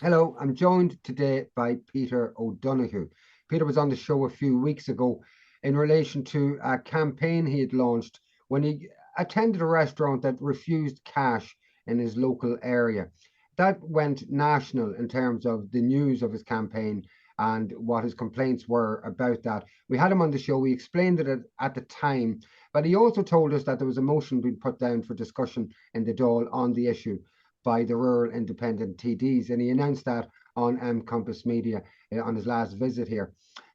Hello, I'm joined today by Peter O'Donoghue. Peter was on the show a few weeks ago in relation to a campaign he had launched when he attended a restaurant that refused cash in his local area. That went national in terms of the news of his campaign and what his complaints were about that. We had him on the show, we explained it at the time, but he also told us that there was a motion being put down for discussion in the Dáil on the issue by the rural independent TDs, and he announced that on Compass Media on his last visit here.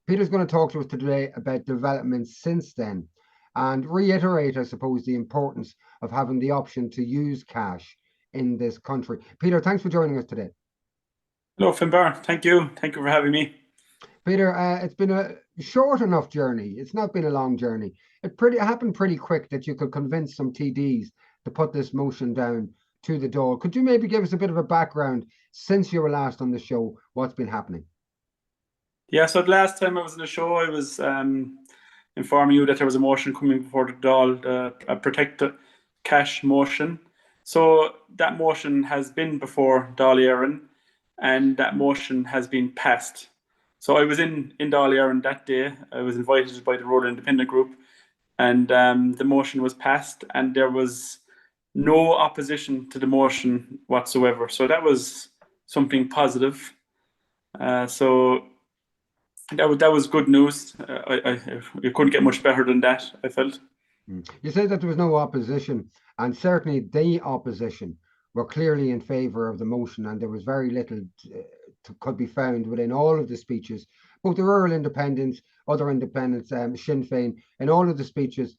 Peter's going to talk to us today about developments since then and reiterate, I suppose, the importance of having the option to use cash in this country. Peter, thanks for joining us today. Hello, Finbar. Thank you. Thank you for having me. Peter, it's been a short enough journey. It's not been a long journey. It happened pretty quick that you could convince some TDs to put this motion down to the Dáil. Could you maybe give us a bit of a background since you were last on the show? What's been happening? Yeah, so the last time I was on the show, I was informing you that there was a motion coming before the Dáil, a protect cash motion. So that motion has been before Dáil Éireann, and that motion has been passed. So I was in Dáil Éireann that day. I was invited by the Rural Independent Group, and the motion was passed, and there was no opposition to the motion whatsoever. So that was something positive. So that was good news. It couldn't get much better than that, I felt. You said that there was no opposition, and certainly the opposition were clearly in favour of the motion, and there was very little could be found within all of the speeches, both the rural independents, other independents, Sinn Féin, in all of the speeches,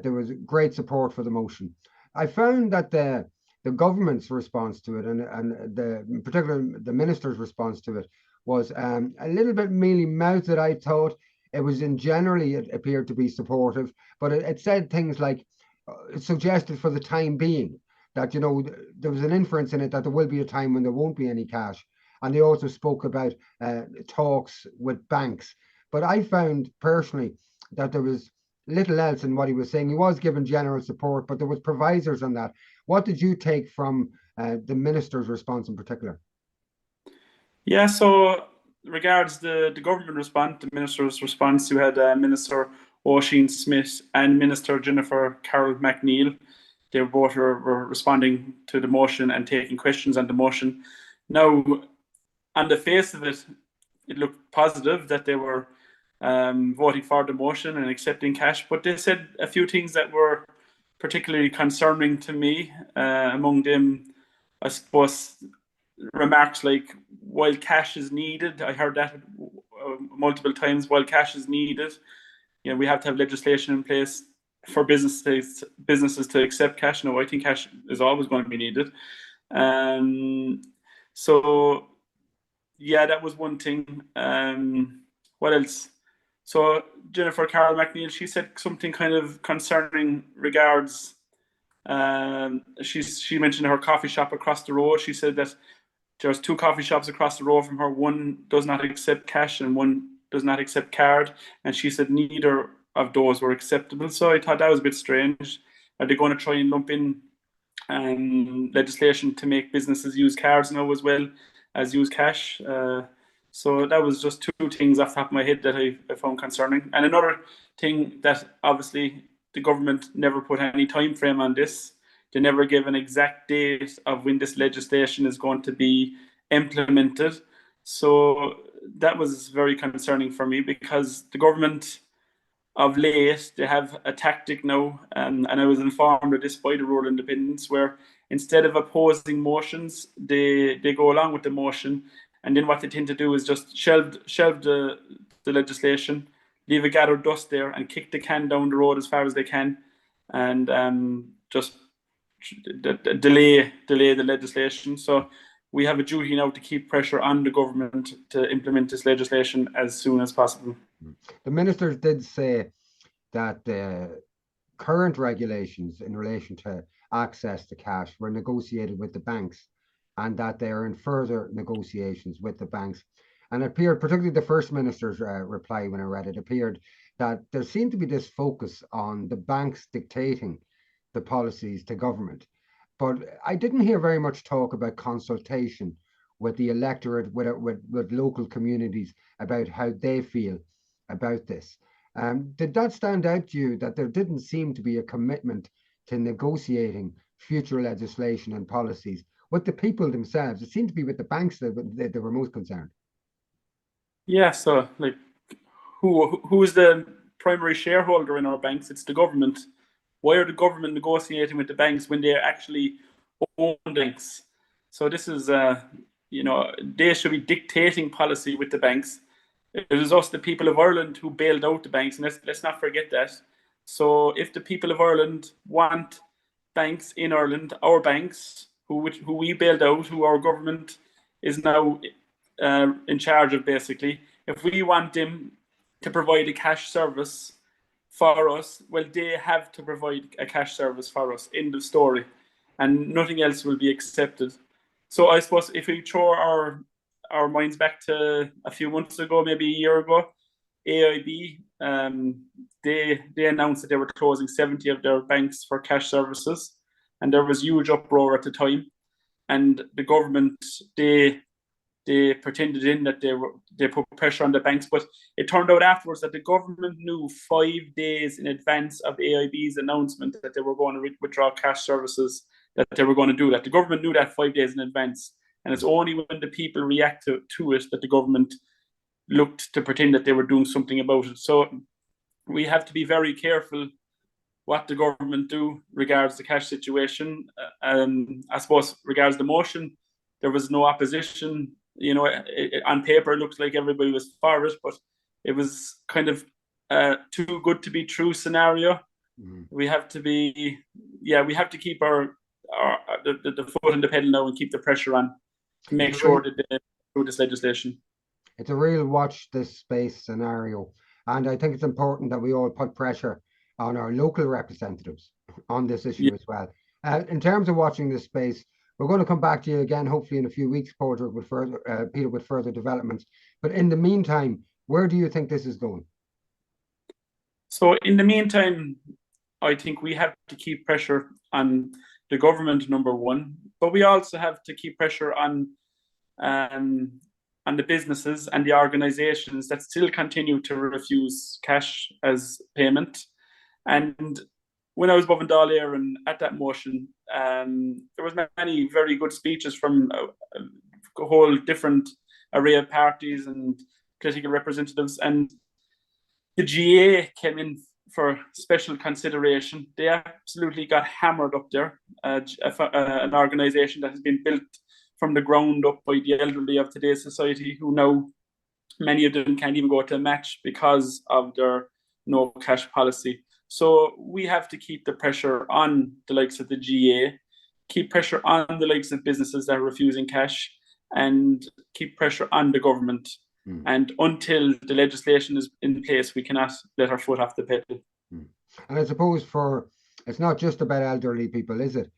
there was great support for the motion. I found that the government's response to it, and in particular the minister's response to it, was a little bit mealy mouthed. I thought it was in generally it appeared to be supportive, but it said things like it suggested for the time being that there was an inference in it that there will be a time when there won't be any cash, and they also spoke about talks with banks. But I found personally that there was little else in what he was saying. He was given general support, but there was provisos on that. What did you take from the minister's response in particular? Yeah, so regards the government response, the minister's response, you had Minister Oisin Smith and Minister Jennifer Carroll McNeil. They both were responding to the motion and taking questions on the motion. Now, on the face of it, it looked positive that they were voting for the motion and accepting cash, but they said a few things that were particularly concerning to me. Among them, I suppose, remarks like, while cash is needed, I heard that multiple times, while cash is needed, we have to have legislation in place for businesses to accept cash. No, I think cash is always going to be needed. So yeah, that was one thing. What else? So Jennifer Carroll McNeil, she said something kind of concerning regards. She mentioned her coffee shop across the road. She said that there's two coffee shops across the road from her. One does not accept cash and one does not accept card. And she said neither of those were acceptable. So I thought that was a bit strange. Are they going to try and lump in legislation to make businesses use cards now as well as use cash? So that was just two things off the top of my head that I found concerning. And another thing that obviously the government never put any time frame on this. They never give an exact date of when this legislation is going to be implemented. So that was very concerning for me because the government of late, they have a tactic now, and I was informed of this by the rural independents, where instead of opposing motions, they go along with the motion, and then what they tend to do is just shelve the legislation, leave a gathered dust there, and kick the can down the road as far as they can, and just delay the legislation. So we have a duty now to keep pressure on the government to implement this legislation as soon as possible. The ministers did say that the current regulations in relation to access to cash were negotiated with the banks and that they are in further negotiations with the banks. And it appeared, particularly the First Minister's reply when I read it, appeared that there seemed to be this focus on the banks dictating the policies to government. But I didn't hear very much talk about consultation with the electorate, with local communities about how they feel about this. Did that stand out to you, that there didn't seem to be a commitment to negotiating future legislation and policies with the people themselves? It seemed to be with the banks that they were most concerned. Yeah, so like who is the primary shareholder in our banks? It's the government. Why are the government negotiating with the banks when they actually own banks? So this is, they should be dictating policy with the banks. It was us, the people of Ireland, who bailed out the banks, and let's not forget that. So if the people of Ireland want banks in Ireland, our banks, who we bailed out, who our government is now in charge of, basically, if we want them to provide a cash service for us, well, they have to provide a cash service for us. End of story. And nothing else will be accepted. So I suppose if we throw our minds back to a few months ago, maybe a year ago, AIB, they announced that they were closing 70 of their banks for cash services, and there was huge uproar at the time. And the government, they pretended that they put pressure on the banks, but it turned out afterwards that the government knew 5 days in advance of AIB's announcement that they were going to withdraw cash services, that they were going to do that. The government knew that 5 days in advance, and it's only when the people react to it that the government looked to pretend that they were doing something about it. So we have to be very careful what the government do regards the cash situation. I suppose regards the motion, there was no opposition. On paper, it looked like everybody was for it, but it was kind of too good to be true scenario. Mm-hmm. We have to keep the foot on the pedal now and keep the pressure on to make sure that they do this legislation. It's a real watch this space scenario, and I think it's important that we all put pressure on our local representatives on this issue as well. In terms of watching this space, we're going to come back to you again, hopefully in a few weeks, Peter, with further developments. But in the meantime, where do you think this is going? So in the meantime, I think we have to keep pressure on the government, number one, but we also have to keep pressure on the businesses and the organizations that still continue to refuse cash as payment. And when I was above in Dáil Éireann at that motion, there was many very good speeches from a whole different array of parties and political representatives. And the GA came in for special consideration. They absolutely got hammered up there. An organisation that has been built from the ground up by the elderly of today's society, who now many of them can't even go to a match because of their no cash policy. So we have to keep the pressure on the likes of the GA, keep pressure on the likes of businesses that are refusing cash, and keep pressure on the government. And until the legislation is in place, we cannot let our foot off the pedal. And I suppose it's not just about elderly people, is it?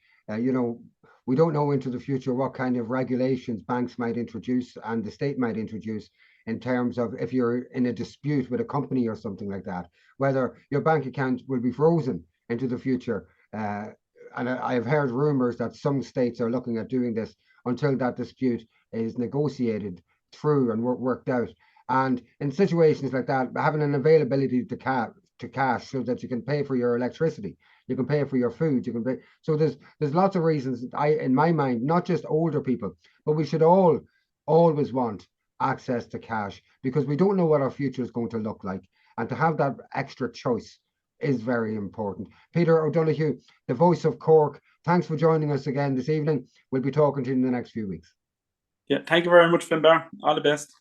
We don't know into the future what kind of regulations banks might introduce and the state might introduce in terms of if you're in a dispute with a company or something like that, whether your bank account will be frozen into the future. And I've heard rumors that some states are looking at doing this until that dispute is negotiated through and worked out. And in situations like that, having an availability to cash so that you can pay for your electricity, you can pay for your food, you can pay. So there's lots of reasons, in my mind, not just older people, but we should all always want access to cash, because we don't know what our future is going to look like, and to have that extra choice is very important. Peter O'Donoghue, the voice of Cork, thanks for joining us again this evening. We'll be talking to you in the next few weeks. Yeah, thank you very much, Finbar. All the best.